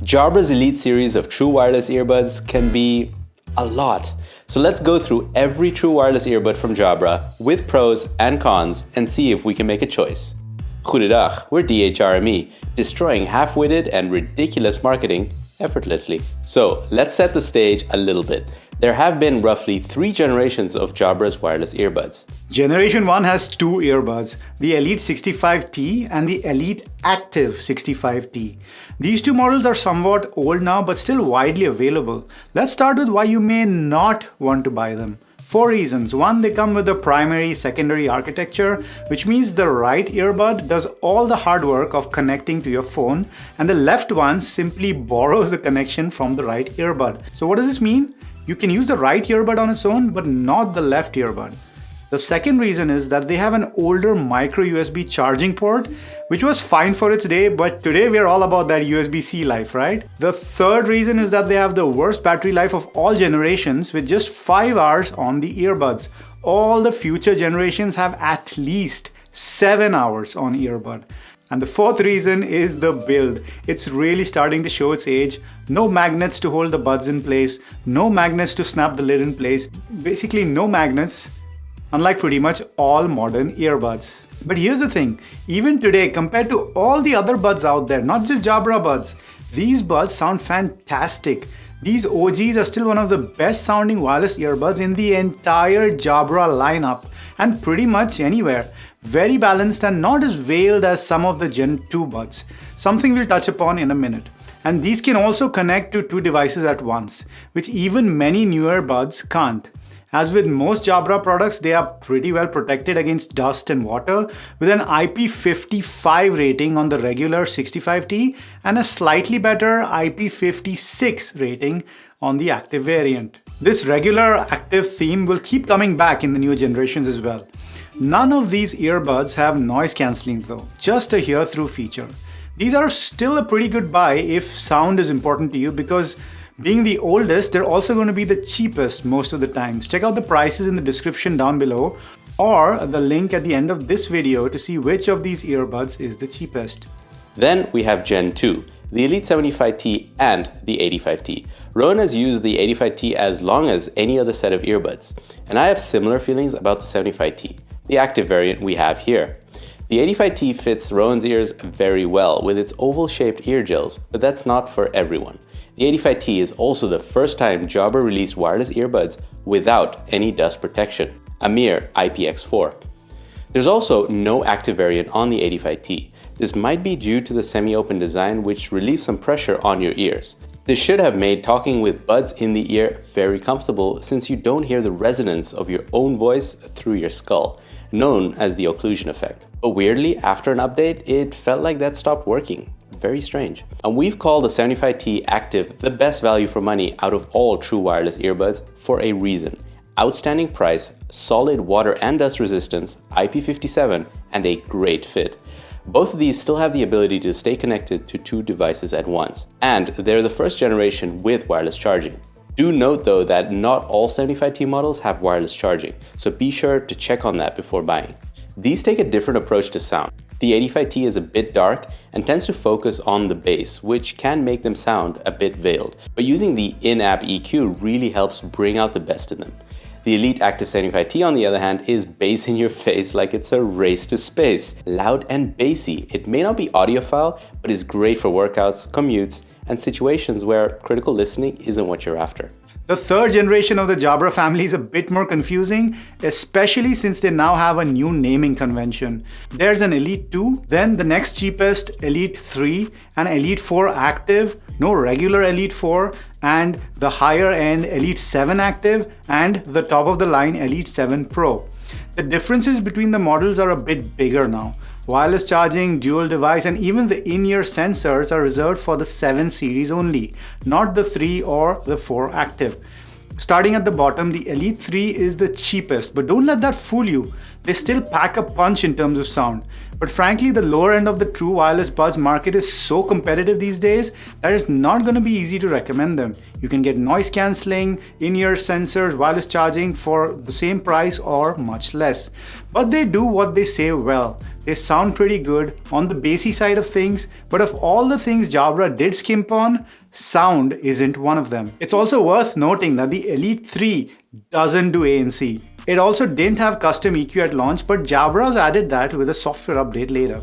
Jabra's Elite series of true wireless earbuds can be a lot. So let's go through every true wireless earbud from Jabra with pros and cons and see if we can make a choice. Goedendag, we're DHRME, destroying half-witted and ridiculous marketing effortlessly. So let's set the stage a little bit. There have been roughly 3 generations of Jabra's wireless earbuds. Generation 1 has 2 earbuds, the Elite 65T and the Elite Active 65T. These 2 models are somewhat old now but still widely available. Let's start with why you may not want to buy them. 4 reasons. 1, they come with a primary-secondary architecture, which means the right earbud does all the hard work of connecting to your phone, and the left one simply borrows the connection from the right earbud. So what does this mean? You can use the right earbud on its own, but not the left earbud. The second reason is that they have an older micro USB charging port, which was fine for its day, but today we're all about that USB-C life, right? The third reason is that they have the worst battery life of all generations with just 5 hours on the earbuds. All the future generations have at least 7 hours on earbud. And the fourth reason is the build. It's really starting to show its age. No magnets to hold the buds in place, no magnets to snap the lid in place, basically no magnets, unlike pretty much all modern earbuds. But here's the thing, even today compared to all the other buds out there, not just Jabra buds, these buds sound fantastic. These OGs are still one of the best sounding wireless earbuds in the entire Jabra lineup and pretty much anywhere. Very balanced and not as veiled as some of the Gen 2 buds, something we'll touch upon in a minute. And these can also connect to 2 devices at once, which even many newer buds can't. As with most Jabra products, they are pretty well protected against dust and water with an IP55 rating on the regular 65T and a slightly better IP56 rating on the active variant. This regular active theme will keep coming back in the newer generations as well. None of these earbuds have noise cancelling though, just a hear-through feature. These are still a pretty good buy if sound is important to you because being the oldest, they're also going to be the cheapest most of the times. Check out the prices in the description down below or the link at the end of this video to see which of these earbuds is the cheapest. Then we have Gen 2, the Elite 75T and the 85T. Rowan has used the 85T as long as any other set of earbuds, and I have similar feelings about the 75T, the active variant we have here. The 85T fits Rowan's ears very well with its oval-shaped ear gels, but that's not for everyone. The 85T is also the first time Jabra released wireless earbuds without any dust protection, a mere IPX4. There's also no active variant on the 85T. This might be due to the semi-open design, which relieves some pressure on your ears. This should have made talking with buds in the ear very comfortable since you don't hear the resonance of your own voice through your skull, known as the occlusion effect. But weirdly, after an update, it felt like that stopped working. Very strange. And we've called the 75T Active the best value for money out of all true wireless earbuds for a reason. Outstanding price, solid water and dust resistance, IP57, and a great fit. Both of these still have the ability to stay connected to 2 devices at once, and they're the first generation with wireless charging. Do note though that not all 75T models have wireless charging, so be sure to check on that before buying. These take a different approach to sound. The 85T is a bit dark and tends to focus on the bass, which can make them sound a bit veiled, but using the in-app EQ really helps bring out the best in them. The Elite Active 75T, on the other hand, is bass in your face like it's a race to space. Loud and bassy. It may not be audiophile, but is great for workouts, commutes, and situations where critical listening isn't what you're after. The third generation of the Jabra family is a bit more confusing, especially since they now have a new naming convention. There's an Elite 2, then the next cheapest Elite 3, and Elite 4 Active, no regular Elite 4, and the higher end Elite 7 Active, and the top of the line Elite 7 Pro. The differences between the models are a bit bigger now. Wireless charging, dual device, and even the in-ear sensors are reserved for the 7 series only, not the 3 or the 4 Active. Starting at the bottom, the Elite 3 is the cheapest, but don't let that fool you. They still pack a punch in terms of sound. But frankly, the lower end of the true wireless buds market is so competitive these days that it's not going to be easy to recommend them. You can get noise cancelling, in-ear sensors, wireless charging for the same price or much less. But they do what they say well. They sound pretty good on the bassy side of things, but of all the things Jabra did skimp on, sound isn't one of them. It's also worth noting that the Elite 3 doesn't do ANC. It also didn't have custom EQ at launch, but Jabra's added that with a software update later.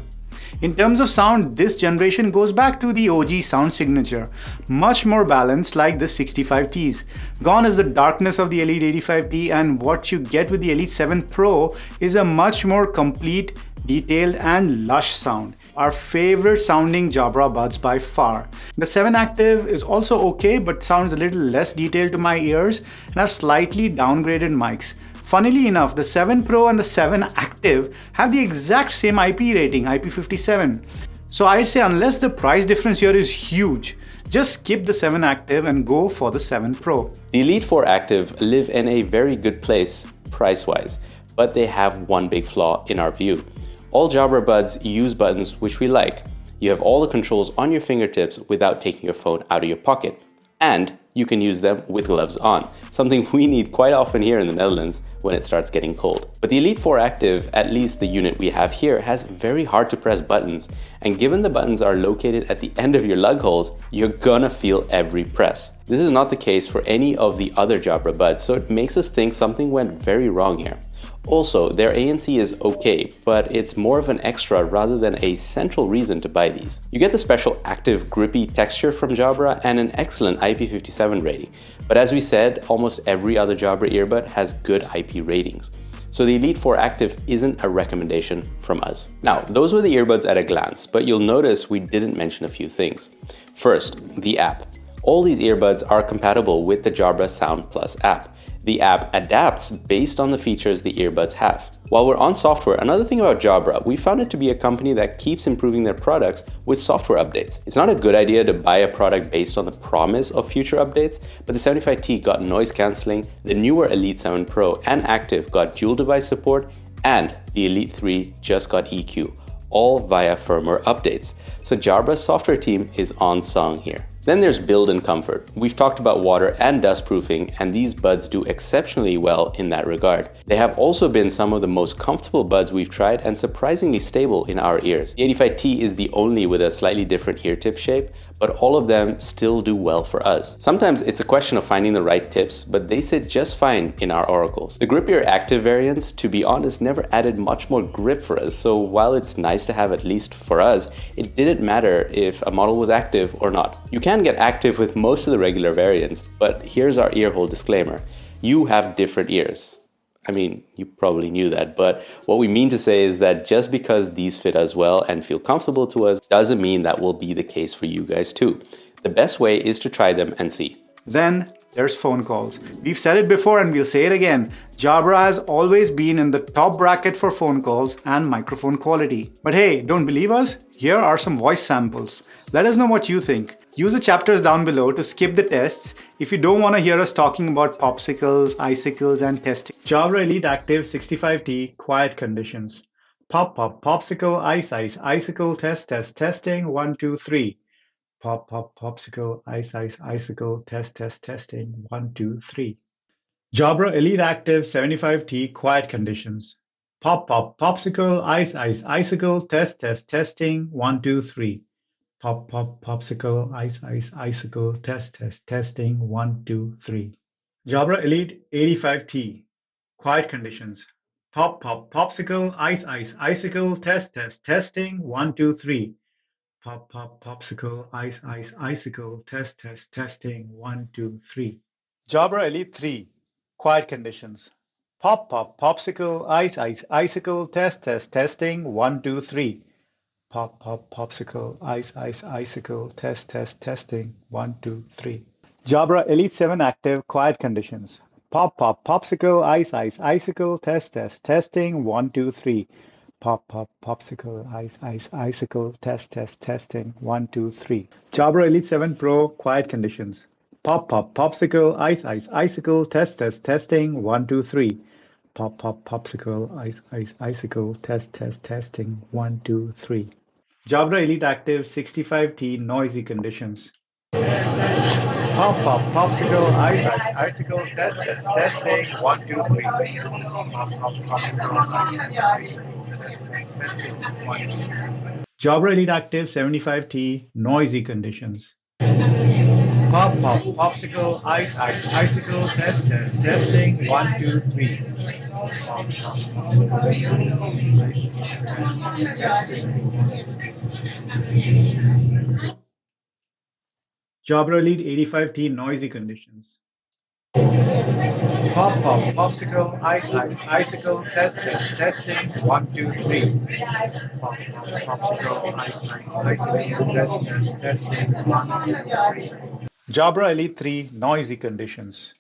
In terms of sound, this generation goes back to the OG sound signature, much more balanced like the 65Ts. Gone is the darkness of the Elite 85T, and what you get with the Elite 7 Pro is a much more complete, detailed and lush sound. Our favorite sounding Jabra buds by far. The 7 Active is also okay, but sounds a little less detailed to my ears and have slightly downgraded mics. Funnily enough, the 7 Pro and the 7 Active have the exact same IP rating, IP57. So I'd say unless the price difference here is huge, just skip the 7 Active and go for the 7 Pro. The Elite 4 Active live in a very good place price-wise, but they have one big flaw in our view. All Jabra buds use buttons which we like. You have all the controls on your fingertips without taking your phone out of your pocket. And you can use them with gloves on, something we need quite often here in the Netherlands when it starts getting cold. But the Elite 4 Active, at least the unit we have here, has very hard to press buttons, and given the buttons are located at the end of your lug holes, you're gonna feel every press. This is not the case for any of the other Jabra buds, so it makes us think something went very wrong here. Also, their ANC is okay, but it's more of an extra rather than a central reason to buy these. You get the special active grippy texture from Jabra and an excellent IP57 rating, but as we said, almost every other Jabra earbud has good IP ratings. So the Elite 4 Active isn't a recommendation from us. Now, those were the earbuds at a glance, but you'll notice we didn't mention a few things. First, the app. All these earbuds are compatible with the Jabra Sound Plus app. The app adapts based on the features the earbuds have. While we're on software, another thing about Jabra, we found it to be a company that keeps improving their products with software updates. It's not a good idea to buy a product based on the promise of future updates, but the 75T got noise cancelling, the newer Elite 7 Pro and Active got dual device support, and the Elite 3 just got EQ, all via firmware updates. So Jabra's software team is on song here. Then there's build and comfort. We've talked about water and dust proofing, and these buds do exceptionally well in that regard. They have also been some of the most comfortable buds we've tried and surprisingly stable in our ears. The 85T is the only with a slightly different ear tip shape, but all of them still do well for us. Sometimes it's a question of finding the right tips, but they sit just fine in our oracles. The grippier Active variants, to be honest, never added much more grip for us, so while it's nice to have at least for us, it didn't matter if a model was active or not. You can get active with most of the regular variants, but here's our earhole disclaimer. You have different ears. I mean, you probably knew that, but what we mean to say is that just because these fit us well and feel comfortable to us doesn't mean that will be the case for you guys too. The best way is to try them and see. Then there's phone calls. We've said it before and we'll say it again. Jabra has always been in the top bracket for phone calls and microphone quality. But hey, don't believe us? Here are some voice samples. Let us know what you think. Use the chapters down below to skip the tests if you don't want to hear us talking about popsicles, icicles and testing. Jabra Elite Active 65T quiet conditions. Pop, pop, popsicle, ice, ice, icicle, test, test, testing, 1, 2, 3. Pop, pop, popsicle, ice, ice, icicle, test, test, testing, 1, 2, 3. Jabra Elite Active 75T quiet conditions. Pop, pop, popsicle, ice, ice, icicle, test, test, testing, 1, 2, 3. Pop, pop, popsicle, ice, ice, icicle, test, test, testing, 1, 2, 3. Jabra Elite 85T quiet conditions. Pop, pop, popsicle, ice, ice, icicle, test, test, testing, 1, 2, 3. Pop, pop, popsicle, ice, ice, icicle, test, test, testing, 1, 2, 3. Jabra Elite 3 quiet conditions. Pop, pop, popsicle, ice, ice, icicle, test, test, testing, 1, 2, 3. Pop, pop, popsicle, ice, ice, icicle, test, test, testing, 1, 2, 3. Jabra Elite 7 Active quiet conditions. Pop, pop, popsicle, ice, ice, icicle, test, test, testing, 1, 2, 3. Pop, pop, popsicle, ice, ice, icicle, test, test, testing, 1, 2, 3. Jabra Elite 7 Pro quiet conditions. Pop, pop, popsicle, ice, ice, icicle, test, test, testing, 1, 2, 3. popsicle, icicle, testing, 1, 2, 3. Jabra Elite Active 65T noisy conditions. Popsicle, icicle, testing, 1, 2, 3. Jabra Elite Active 75T noisy conditions. Popsicle, icicle, testing, 1, 2, 3. Jabra Elite 85T noisy conditions. Popsicle, icicle, testing, 1, 2, 3. Popsicle, icicle, testing, 1, 2, 3. Jabra Elite 3 noisy conditions.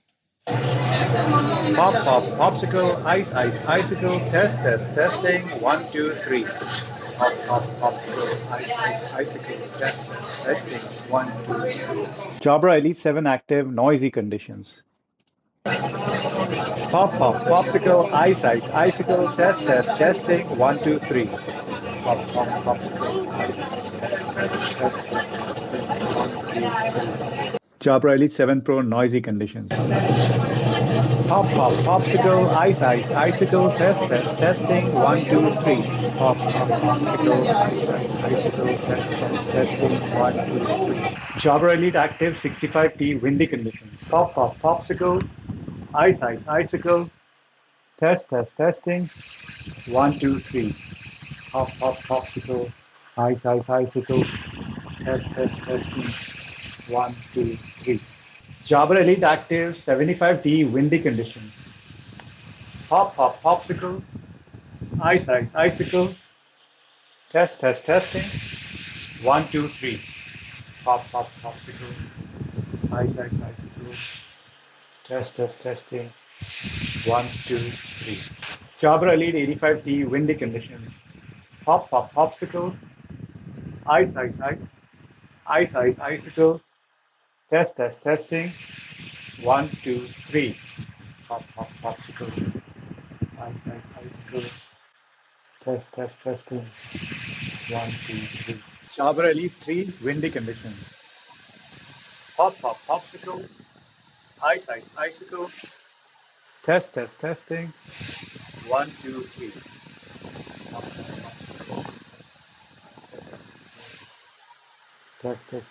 Popsicle, icicle, testing, 1, 2, 3. Popsicle, icicle, testing, 1, 2, 3. Jabra Elite 7 active noisy conditions. Popsicle, icicle, testing, 1, 2, 3. Popsicle, Jabra Elite 7 Pro noisy conditions. Popsicle, icicle, testing, 1, 2, 3. Popsicle, icicle, testing, 1, 2, 3. Jabra Elite Active 65T windy conditions. Popsicle, icicle, testing, 1, 2, 3. Popsicle, icicle, testing, 1, 2, 3. Jabra Elite Active 75T windy conditions. Popsicle, icicle, testing, 1, 2, 3. Popsicle, icicle, testing, 1, 2, 3. Jabra Elite 85T windy conditions. Popsicle, icicle, testing, 1, 2, 3. Popsicle, icicle, testing, 1, 2, 3. Jabra Elite 3 windy conditions. Popsicle, icicle, testing, 1, 2, 3. Testing.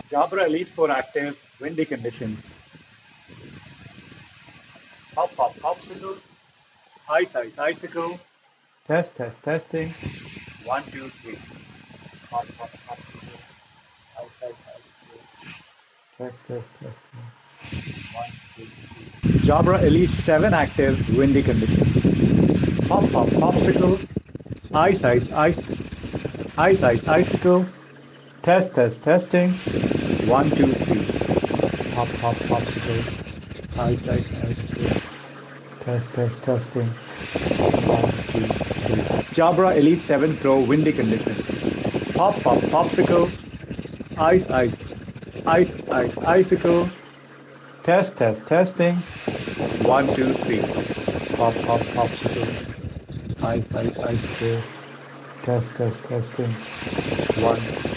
Jabra Elite 4 active windy conditions. Popsicle, icicle, testing, 1, 2, 3. Popsicle, icicle, testing, 1, 2, 3. Jabra Elite 7 active windy conditions. Popsicle, icicle, testing, 1, 2, 3. Popsicle, icicle, testing, 1, 2, 3. Jabra Elite 7 Pro windy conditions. Popsicle, icicle, testing, 1, 2, 3. Popsicle, icicle, testing, 1, 2, 3.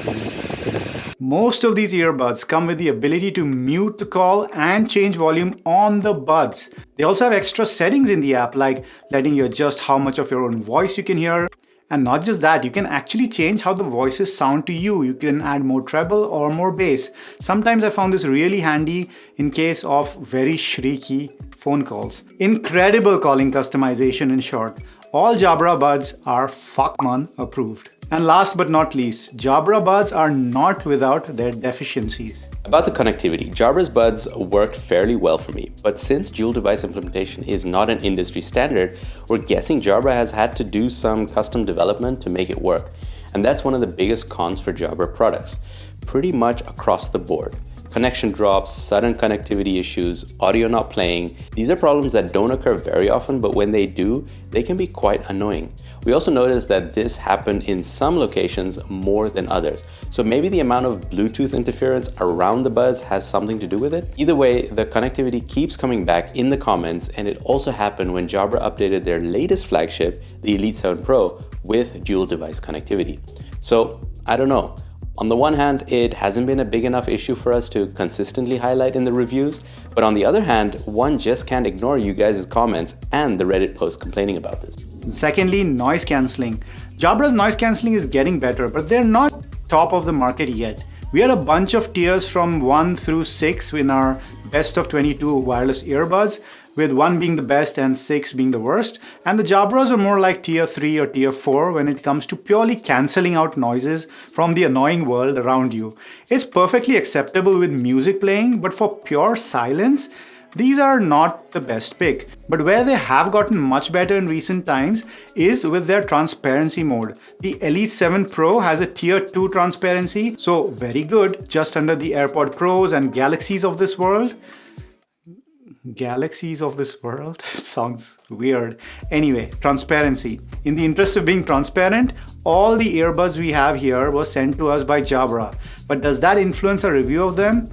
Most of these earbuds come with the ability to mute the call and change volume on the buds. They also have extra settings in the app, like letting you adjust how much of your own voice you can hear. And not just that, you can actually change how the voices sound to you. You can add more treble or more bass. Sometimes I found this really handy in case of very shrieky phone calls. Incredible calling customization in short. All Jabra buds are Fuckman approved. And last but not least, Jabra buds are not without their deficiencies. About the connectivity, Jabra's buds worked fairly well for me, but since dual device implementation is not an industry standard, we're guessing Jabra has had to do some custom development to make it work. And that's one of the biggest cons for Jabra products, pretty much across the board. Connection drops, sudden connectivity issues, audio not playing. These are problems that don't occur very often, but when they do, they can be quite annoying. We also noticed that this happened in some locations more than others. So maybe the amount of Bluetooth interference around the buds has something to do with it. Either way, the connectivity keeps coming back in the comments, and it also happened when Jabra updated their latest flagship, the Elite 7 Pro, with dual device connectivity. So I don't know. On the one hand, it hasn't been a big enough issue for us to consistently highlight in the reviews, but on the other hand, one just can't ignore you guys' comments and the Reddit posts complaining about this. Secondly, noise cancelling. Jabra's noise cancelling is getting better, but they're not top of the market yet. We had a bunch of tiers from 1 through 6 in our best of 22 wireless earbuds, with 1 being the best and 6 being the worst. And the Jabras are more like tier 3 or tier 4 when it comes to purely cancelling out noises from the annoying world around you. It's perfectly acceptable with music playing, but for pure silence, these are not the best pick. But where they have gotten much better in recent times is with their transparency mode. The Elite 7 Pro has a tier 2 transparency, so very good, just under the AirPod Pros and Galaxies of this world. Galaxies of this world? Sounds weird. Anyway, transparency. In the interest of being transparent, all the earbuds we have here were sent to us by Jabra. But does that influence our review of them?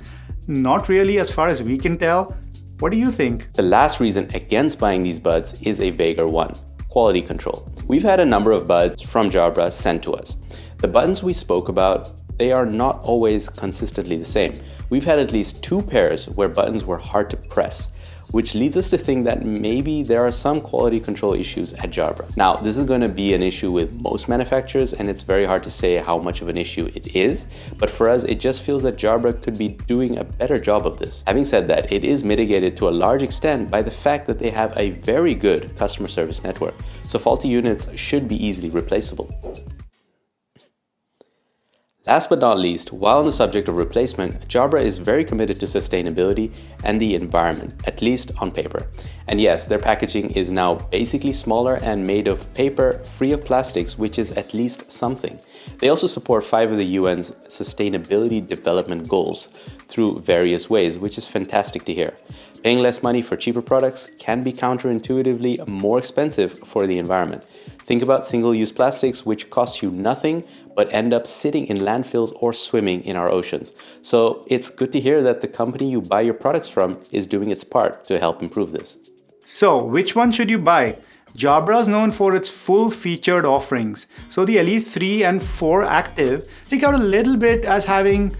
Not really, as far as we can tell. What do you think? The last reason against buying these buds is a vaguer one: quality control. We've had a number of buds from Jabra sent to us. The buttons we spoke about, they are not always consistently the same. We've had at least 2 pairs where buttons were hard to press, which leads us to think that maybe there are some quality control issues at Jabra. Now, this is going to be an issue with most manufacturers, and it's very hard to say how much of an issue it is, but for us, it just feels that Jabra could be doing a better job of this. Having said that, it is mitigated to a large extent by the fact that they have a very good customer service network, so faulty units should be easily replaceable. Last but not least, while on the subject of replacement, Jabra is very committed to sustainability and the environment, at least on paper. And yes, their packaging is now basically smaller and made of paper, free of plastics, which is at least something. They also support 5 of the UN's Sustainability Development Goals through various ways, which is fantastic to hear. Paying less money for cheaper products can be counterintuitively more expensive for the environment. Think about single-use plastics, which cost you nothing but end up sitting in landfills or swimming in our oceans. So it's good to hear that the company you buy your products from is doing its part to help improve this. So, which one should you buy? Jabra is known for its full-featured offerings. So the Elite 3 and 4 Active stick out a little bit as having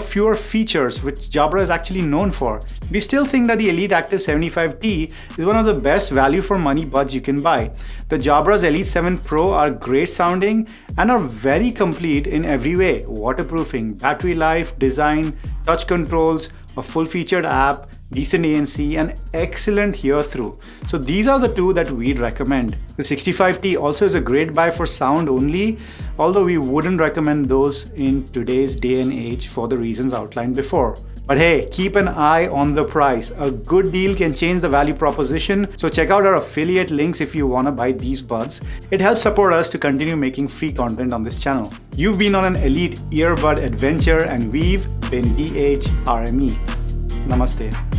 fewer features, which Jabra is actually known for. We still think that the Elite Active 75T is one of the best value for money buds you can buy. The Jabra's Elite 7 Pro are great sounding and are very complete in every way: waterproofing, battery life, design, touch controls, a full-featured app, decent ANC, and excellent hear-through. So these are the 2 that we'd recommend. The 65T also is a great buy for sound only, although we wouldn't recommend those in today's day and age for the reasons outlined before. But hey, keep an eye on the price. A good deal can change the value proposition, so check out our affiliate links if you want to buy these buds. It helps support us to continue making free content on this channel. You've been on an Elite earbud adventure, and we've been DHRME. Namaste.